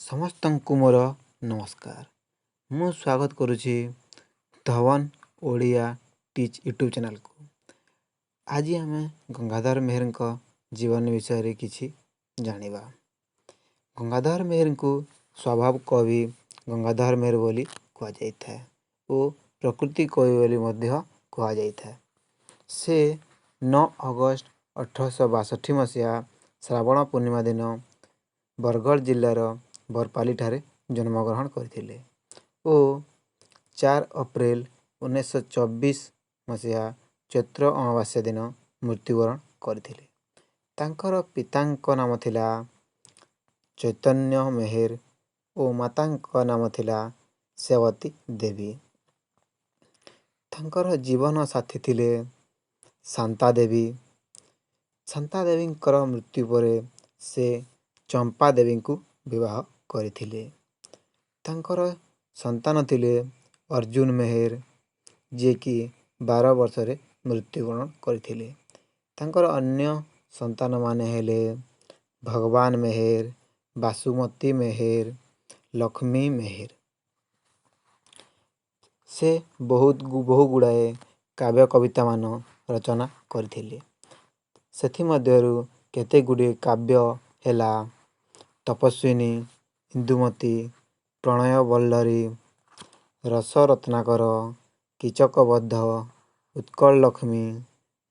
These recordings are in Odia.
ସମସ୍ତଙ୍କୁ ମୋର ନମସ୍କାର। ମୁଁ ସ୍ୱାଗତ କରୁଛି ଧବନ ଓଡ଼ିଆ ଟିଚ୍ ୟୁଟ୍ୟୁବ୍ ଚ୍ୟାନେଲକୁ। ଆଜି ଆମେ ଗଙ୍ଗାଧର ମେହେରଙ୍କ ଜୀବନ ବିଷୟରେ କିଛି ଜାଣିବା। ଗଙ୍ଗାଧର ମେହେରଙ୍କୁ ସ୍ୱଭାବ କବି ଗଙ୍ଗାଧର ମେହେର ବୋଲି କୁହାଯାଇଥାଏ ଓ ପ୍ରକୃତି କବି ବୋଲି ମଧ୍ୟ କୁହାଯାଇଥାଏ। ସେ 9 ଅଗଷ୍ଟ 1862 ମସିହା ଶ୍ରାବଣ ପୂର୍ଣ୍ଣିମା ଦିନ ବରଗଡ଼ ଜିଲ୍ଲାର ବରପାଲିଠାରେ ଜନ୍ମଗ୍ରହଣ କରିଥିଲେ ଓ 4 ଅପ୍ରେଲ 1924 ମସିହା ଚୈତ୍ର ଅମାବାସ୍ୟା ଦିନ ମୃତ୍ୟୁବରଣ କରିଥିଲେ। ତାଙ୍କର ପିତାଙ୍କ ନାମ ଥିଲା ଚୈତନ୍ୟ ମେହେର ଓ ମାତାଙ୍କ ନାମ ଥିଲା ସେବତୀ ଦେବୀ। ତାଙ୍କର ଜୀବନ ସାଥୀ ଥିଲେ ଶାନ୍ତା ଦେବୀ। ଶାନ୍ତା ଦେବୀଙ୍କର ମୃତ୍ୟୁ ପରେ ସେ ଚମ୍ପା ଦେବୀଙ୍କୁ ବିବାହ କରିଥିଲେ। ତାଙ୍କର ସନ୍ତାନ ଥିଲେ ଅର୍ଜୁନ ମେହେର, ଯିଏକି 12 ବର୍ଷରେ ମୃତ୍ୟୁବରଣ କରିଥିଲେ। ତାଙ୍କର ଅନ୍ୟ ସନ୍ତାନମାନେ ହେଲେ ଭଗବାନ ମେହେର, ବାସୁମତୀ ମେହେର, ଲକ୍ଷ୍ମୀ ମେହେର। ସେ ବହୁ ଗୁଡ଼ାଏ କାବ୍ୟ କବିତାମାନ ରଚନା କରିଥିଲେ। ସେଥିମଧ୍ୟରୁ କେତେ ଗୁଡ଼ିଏ କାବ୍ୟ ହେଲା ତପସ୍ୱିନୀ, ଇନ୍ଦୁମତୀ, ପ୍ରଣୟବଲ୍ଲରୀ, ରସରତ୍ନାକର, କୀଚକବଧ, ଉତ୍କଳଲକ୍ଷ୍ମୀ,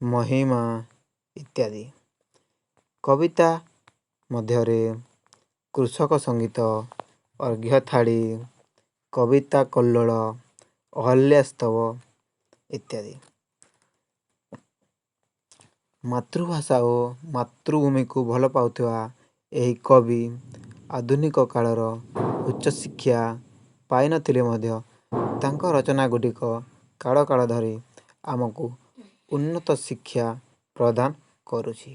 ମହିମା ଇତ୍ୟାଦି। କବିତା ମଧ୍ୟରେ କୃଷକ ସଙ୍ଗୀତ, ଅର୍ଘ୍ୟଥାଳି, କବିତା କଲ୍ଲୋଳ, ଅହଲ୍ୟାସ୍ତବ ଇତ୍ୟାଦି। ମାତୃଭାଷା ଓ ମାତୃଭୂମିକୁ ଭଲ ପାଉଥିବା ଏହି କବି ଆଧୁନିକ କାଳର ଉଚ୍ଚଶିକ୍ଷା ପାଇନଥିଲେ ମଧ୍ୟ ତାଙ୍କ ରଚନା ଗୁଡ଼ିକ କାଳ କାଳ ଧରି ଆମକୁ ଉନ୍ନତ ଶିକ୍ଷା ପ୍ରଦାନ କରୁଛି।